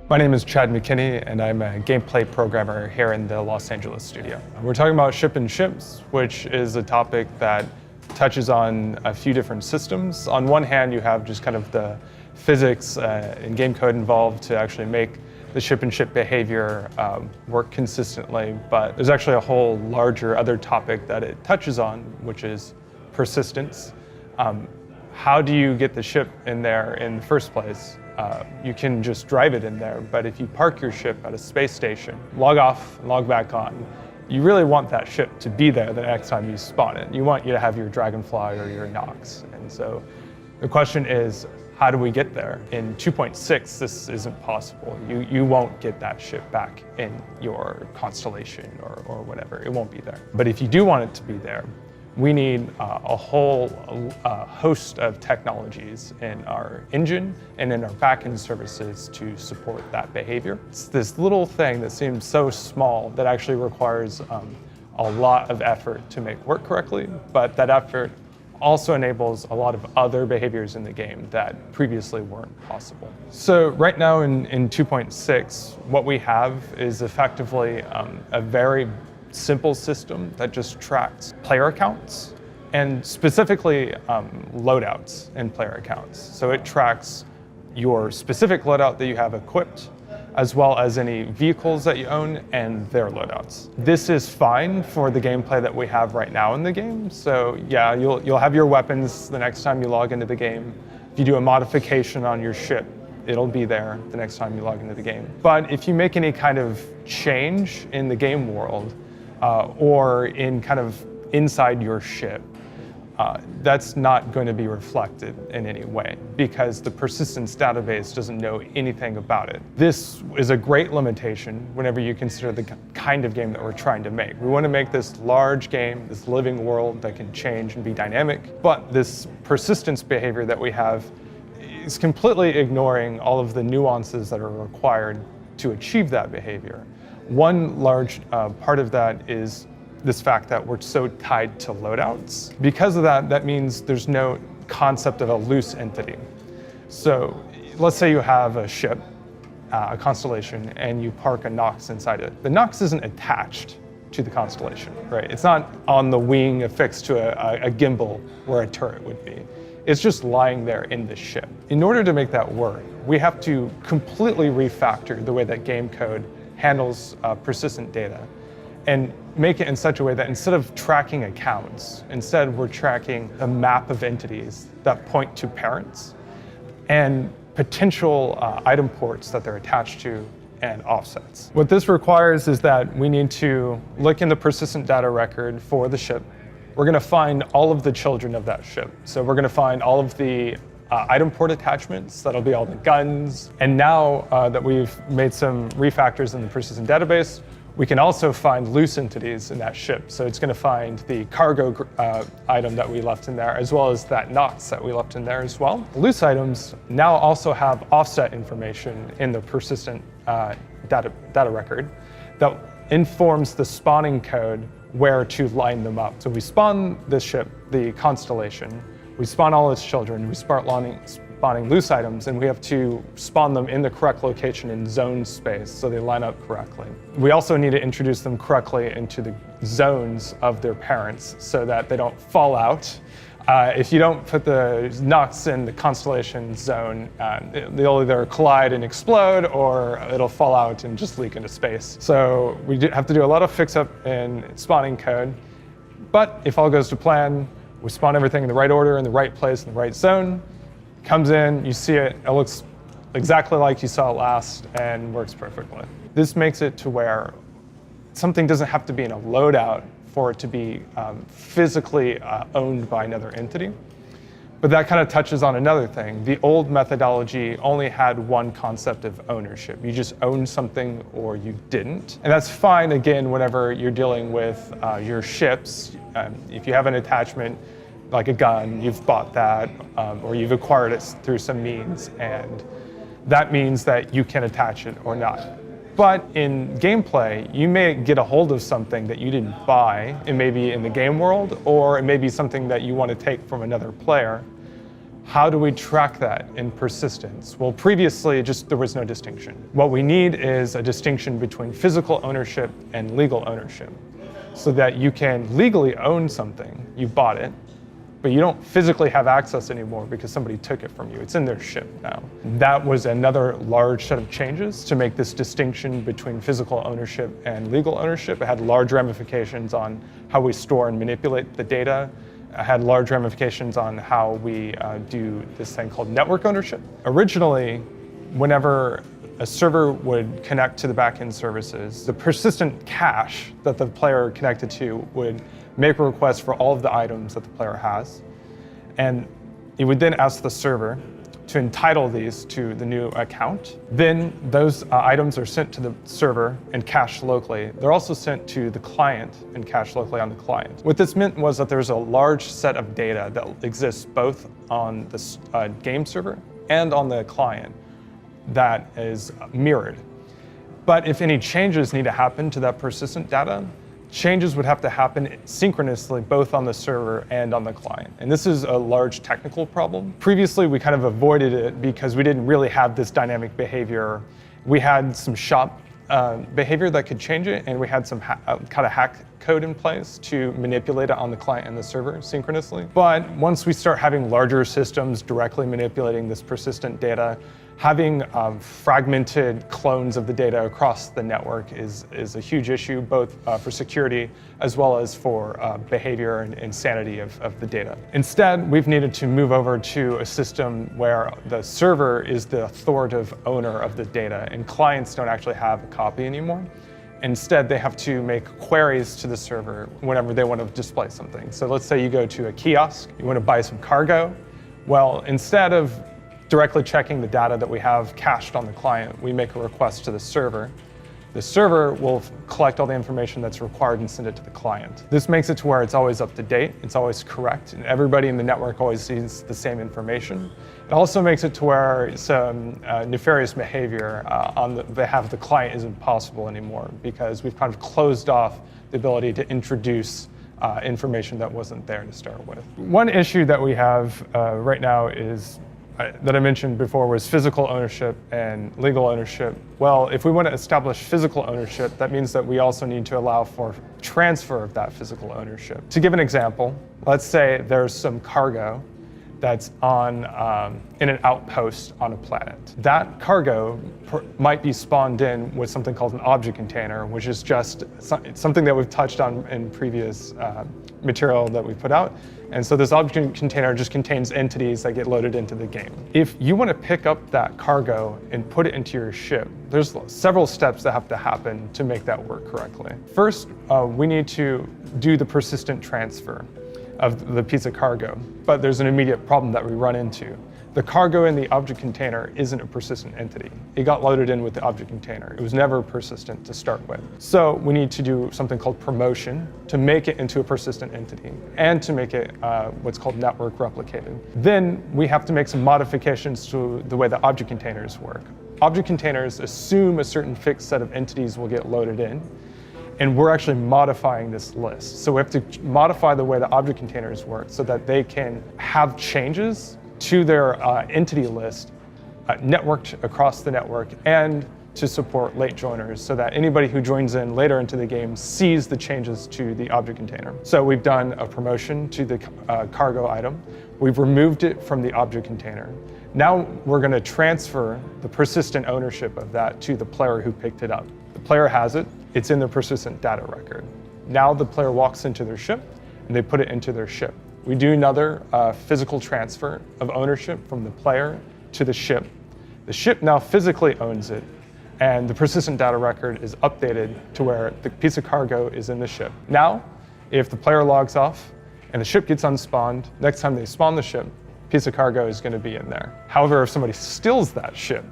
My name is Chad McKinney, and I'm a gameplay programmer here in the Los Angeles studio. We're talking about shipping ships, which is a topic that touches on a few different systems. On one hand, you have just kind of the physics and game code involved to actually make the ship-and-ship behavior work consistently, but there's actually a whole larger other topic that it touches on, which is persistence. How do you get the ship in there in the first place? You can just drive it in there, but if you park your ship at a space station, log off, log back on, you really want that ship to be there the next time you spawn it. You want you to have your Dragonfly or your Nox. And so the question is, how do we get there? In 2.6, this isn't possible. You won't get that ship back in your constellation or whatever. It won't be there. But if you do want it to be there, we need a whole host of technologies in our engine and in our backend services to support that behavior. It's this little thing that seems so small that actually requires a lot of effort to make work correctly, but that effort also enables a lot of other behaviors in the game that previously weren't possible. So right now in 2.6, what we have is effectively a very simple system that just tracks player accounts and specifically loadouts in player accounts. So it tracks your specific loadout that you have equipped, as well as any vehicles that you own and their loadouts. This is fine for the gameplay that we have right now in the game. So yeah, you'll have your weapons the next time you log into the game. If you do a modification on your ship, it'll be there the next time you log into the game. But if you make any kind of change in the game world, or in kind of inside your ship, that's not going to be reflected in any way because the persistence database doesn't know anything about it. This is a great limitation whenever you consider the kind of game that we're trying to make. We want to make this large game, this living world that can change and be dynamic, but this persistence behavior that we have is completely ignoring all of the nuances that are required to achieve that behavior. One large part of that is this fact that we're so tied to loadouts. Because of that, that means there's no concept of a loose entity. So let's say you have a ship, a constellation, and you park a Nox inside it. The Nox isn't attached to the constellation, right? It's not on the wing affixed to a gimbal where a turret would be. It's just lying there in the ship. In order to make that work, we have to completely refactor the way that game code handles persistent data and make it in such a way that instead of tracking accounts, instead we're tracking a map of entities that point to parents and potential item ports that they're attached to and offsets. What this requires is that we need to look in the persistent data record for the ship. We're going to find all of the children of that ship. So we're going to find all of the item port attachments, that'll be all the guns. And now that we've made some refactors in the persistent database, we can also find loose entities in that ship. So it's going to find the cargo item that we left in there, as well as that Nox that we left in there as well. Loose items now also have offset information in the persistent data record that informs the spawning code where to line them up. So we spawn this ship, the constellation, we spawn all its children, we start spawning loose items, and we have to spawn them in the correct location in zone space so they line up correctly. We also need to introduce them correctly into the zones of their parents so that they don't fall out. If you don't put the Nox in the constellation zone, they'll either collide and explode or it'll fall out and just leak into space. So we have to do a lot of fix-up in spawning code, but if all goes to plan, we spawn everything in the right order, in the right place, in the right zone. Comes in, you see it, it looks exactly like you saw it last and works perfectly. This makes it to where something doesn't have to be in a loadout for it to be physically owned by another entity. But that kind of touches on another thing. The old methodology only had one concept of ownership. You just owned something or you didn't. And that's fine, again, whenever you're dealing with your ships. If you have an attachment, like a gun, you've bought that, or you've acquired it through some means, and that means that you can attach it or not. But in gameplay, you may get a hold of something that you didn't buy. It may be in the game world, or it may be something that you want to take from another player. How do we track that in persistence? Well, previously, there was no distinction. What we need is a distinction between physical ownership and legal ownership, so that you can legally own something, you bought it, but you don't physically have access anymore because somebody took it from you. It's in their ship now. That was another large set of changes to make this distinction between physical ownership and legal ownership. It had large ramifications on how we store and manipulate the data. It had large ramifications on how we do this thing called network ownership. Originally, whenever a server would connect to the backend services, the persistent cache that the player connected to would make a request for all of the items that the player has. And it would then ask the server to entitle these to the new account. Then those items are sent to the server and cached locally. They're also sent to the client and cached locally on the client. What this meant was that there's a large set of data that exists both on the game server and on the client that is mirrored. But if any changes need to happen to that persistent data, changes would have to happen synchronously both on the server and on the client. And this is a large technical problem. Previously, we kind of avoided it because we didn't really have this dynamic behavior. We had some shop behavior that could change it, and we had some kind of hack code in place to manipulate it on the client and the server synchronously. But once we start having larger systems directly manipulating this persistent data, having fragmented clones of the data across the network is a huge issue, both for security as well as for behavior and sanity of the data. Instead, we've needed to move over to a system where the server is the authoritative owner of the data, and clients don't actually have a copy anymore. Instead, they have to make queries to the server whenever they want to display something. So let's say you go to a kiosk, you want to buy some cargo. Well, instead of directly checking the data that we have cached on the client, we make a request to the server. The server will collect all the information that's required and send it to the client. This makes it to where it's always up to date, it's always correct, and everybody in the network always sees the same information. It also makes it to where some nefarious behavior on the behalf of the client isn't possible anymore, because we've kind of closed off the ability to introduce information that wasn't there to start with. One issue that we have right now is that I mentioned before was physical ownership and legal ownership. Well, if we want to establish physical ownership, that means that we also need to allow for transfer of that physical ownership. To give an example, let's say there's some cargo that's on in an outpost on a planet. That cargo might be spawned in with something called an object container, which is just something that we've touched on in previous material that we put out. And so this object container just contains entities that get loaded into the game. If you want to pick up that cargo and put it into your ship, there's several steps that have to happen to make that work correctly. First, we need to do the persistent transfer of the piece of cargo, but there's an immediate problem that we run into. The cargo in the object container isn't a persistent entity. It got loaded in with the object container. It was never persistent to start with. So we need to do something called promotion to make it into a persistent entity and to make it what's called network replicated. Then we have to make some modifications to the way the object containers work. Object containers assume a certain fixed set of entities will get loaded in, and we're actually modifying this list. So we have to modify the way the object containers work so that they can have changes to their entity list networked across the network, and to support late joiners so that anybody who joins in later into the game sees the changes to the object container. So we've done a promotion to the cargo item. We've removed it from the object container. Now we're going to transfer the persistent ownership of that to the player who picked it up. The player has it. It's in the persistent data record. Now the player walks into their ship and they put it into their ship. We do another physical transfer of ownership from the player to the ship. The ship now physically owns it, and the persistent data record is updated to where the piece of cargo is in the ship. Now, if the player logs off and the ship gets unspawned, next time they spawn the ship, piece of cargo is going to be in there. However, if somebody steals that ship,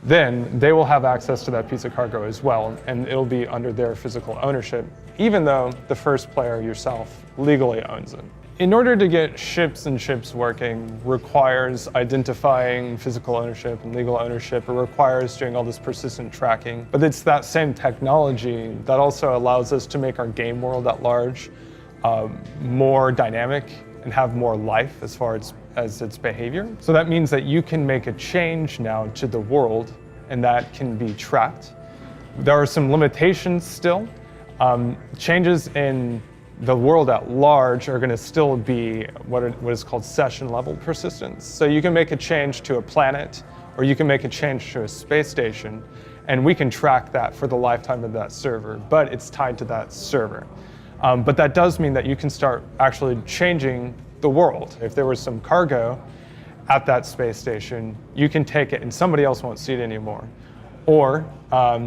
then they will have access to that piece of cargo as well, and it'll be under their physical ownership, even though the first player yourself legally owns it. In order to get ships and ships working requires identifying physical ownership and legal ownership. It requires doing all this persistent tracking. But it's that same technology that also allows us to make our game world at large more dynamic and have more life as far as its behavior. So that means that you can make a change now to the world, and that can be tracked. There are some limitations still. Changes in the world at large are going to still be what is called session level persistence. So you can make a change to a planet, or you can make a change to a space station, and we can track that for the lifetime of that server, but it's tied to that server. But that does mean that you can start actually changing the world. If there was some cargo at that space station, you can take it and somebody else won't see it anymore. Or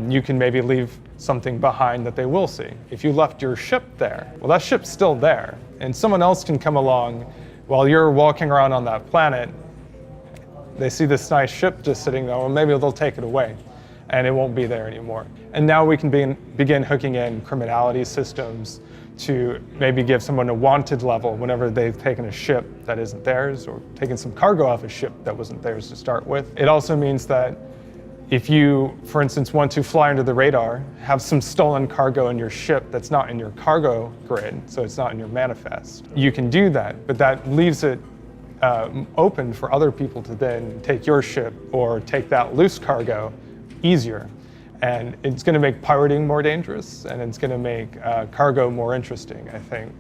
you can maybe leave something behind that they will see. If you left your ship there, well, that ship's still there, and someone else can come along while you're walking around on that planet. They see this nice ship just sitting there, well, maybe they'll take it away, and it won't be there anymore. And now we can begin hooking in criminality systems to maybe give someone a wanted level whenever they've taken a ship that isn't theirs, or taken some cargo off a ship that wasn't theirs to start with. It also means that if you, for instance, want to fly under the radar, have some stolen cargo in your ship that's not in your cargo grid, so it's not in your manifest, you can do that, but that leaves it open for other people to then take your ship or take that loose cargo easier. And it's going to make pirating more dangerous, and it's going to make cargo more interesting, I think,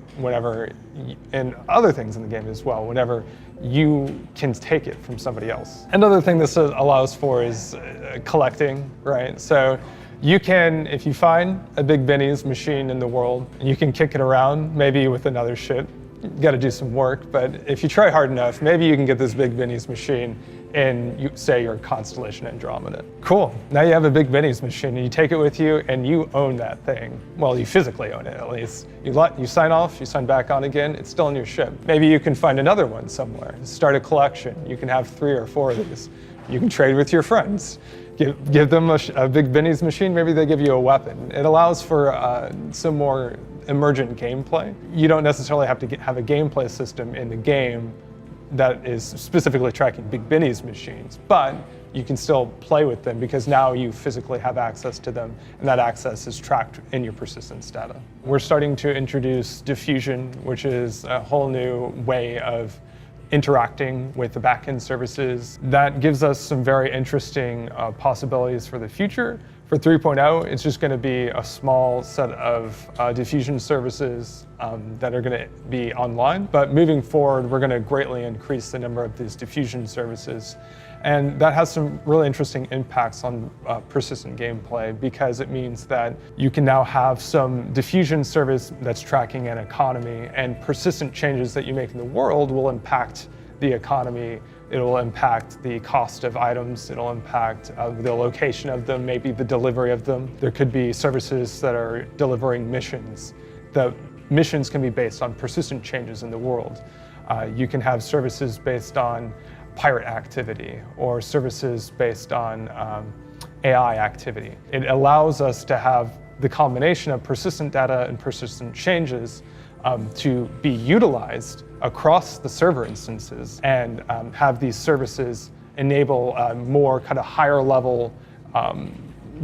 and other things in the game as well, whenever you can take it from somebody else. Another thing this allows for is collecting, right? So you can, if you find a Big Benny's machine in the world, you can kick it around, maybe with another ship. You got to do some work, but if you try hard enough, maybe you can get this Big Benny's machine in, say, your constellation Andromeda. Cool, now you have a Big Benny's machine, and you take it with you, and you own that thing. Well, you physically own it, at least. You sign off, you sign back on again, it's still in your ship. Maybe you can find another one somewhere, start a collection. You can have 3 or 4 of these. You can trade with your friends. Give them a Big Benny's machine, maybe they give you a weapon. It allows for some more emergent gameplay. You don't necessarily have to have a gameplay system in the game that is specifically tracking Big Benny's machines, but you can still play with them because now you physically have access to them, and that access is tracked in your persistence data. We're starting to introduce diffusion, which is a whole new way of interacting with the backend services. That gives us some very interesting possibilities for the future. For 3.0, it's just going to be a small set of diffusion services that are going to be online. But moving forward, we're going to greatly increase the number of these diffusion services. And that has some really interesting impacts on persistent gameplay, because it means that you can now have some diffusion service that's tracking an economy, and persistent changes that you make in the world will impact the economy. It will impact the cost of items. It'll impact the location of them, maybe the delivery of them. There could be services that are delivering missions. The missions can be based on persistent changes in the world. You can have services based on pirate activity, or services based on AI activity. It allows us to have the combination of persistent data and persistent changes to be utilized across the server instances, and have these services enable more kind of higher level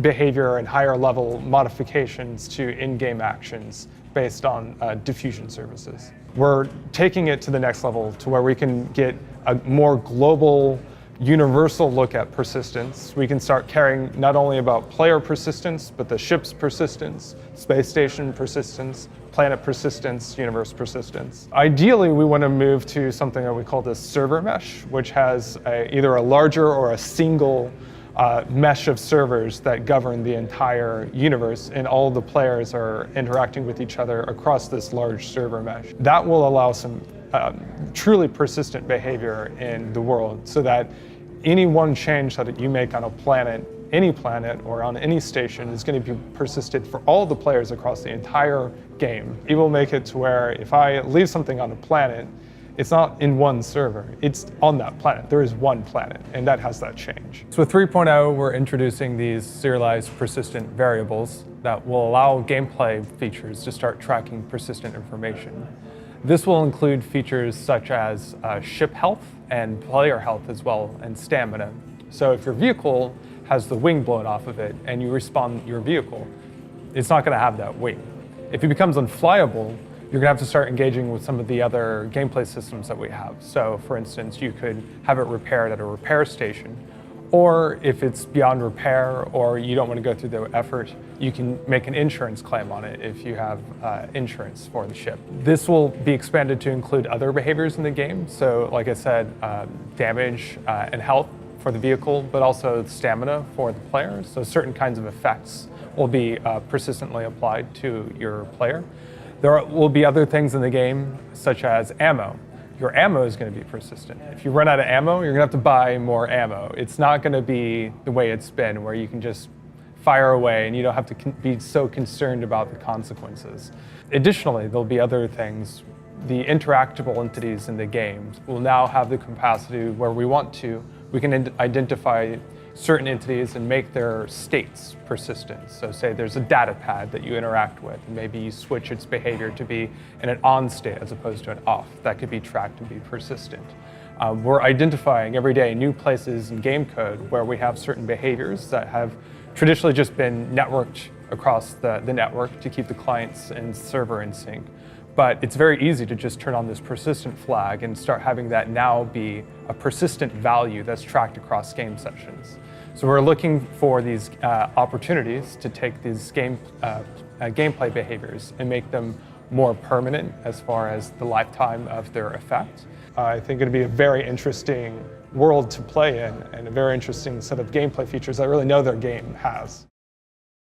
behavior and higher level modifications to in-game actions based on diffusion services. We're taking it to the next level to where we can get a more global, universal look at persistence. We can start caring not only about player persistence, but the ship's persistence, space station persistence, planet persistence, universe persistence. Ideally, we want to move to something that we call the server mesh, which has either a larger or a single mesh of servers that govern the entire universe, and all the players are interacting with each other across this large server mesh. That will allow some truly persistent behavior in the world, so that any one change that you make on a planet, any planet or on any station, is going to be persisted for all the players across the entire game. It will make it to where if I leave something on a planet, it's not in one server, it's on that planet. There is one planet, and that has that change. So with 3.0, we're introducing these serialized persistent variables that will allow gameplay features to start tracking persistent information. This will include features such as ship health and player health as well, and stamina. So if your vehicle has the wing blown off of it and you respawn your vehicle, it's not going to have that wing. If it becomes unflyable, you're gonna have to start engaging with some of the other gameplay systems that we have. So for instance, you could have it repaired at a repair station, or if it's beyond repair or you don't want to go through the effort, you can make an insurance claim on it if you have insurance for the ship. This will be expanded to include other behaviors in the game. So like I said, damage and health for the vehicle, but also stamina for the player. So certain kinds of effects will be persistently applied to your player. There will be other things in the game, such as ammo. Your ammo is going to be persistent. If you run out of ammo, you're going to have to buy more ammo. It's not going to be the way it's been, where you can just fire away and you don't have to be so concerned about the consequences. Additionally, there'll be other things. The interactable entities in the game will now have the capacity where we want to, we can identify certain entities and make their states persistent. So say there's a data pad that you interact with, and maybe you switch its behavior to be in an on state as opposed to an off. That could be tracked and be persistent. We're identifying every day new places in game code where we have certain behaviors that have traditionally just been networked across the network to keep the clients and server in sync. But it's very easy to just turn on this persistent flag and start having that now be a persistent value that's tracked across game sessions. So we're looking for these opportunities to take these gameplay behaviors and make them more permanent as far as the lifetime of their effect. I think it'd be a very interesting world to play in and a very interesting set of gameplay features that really no other game has.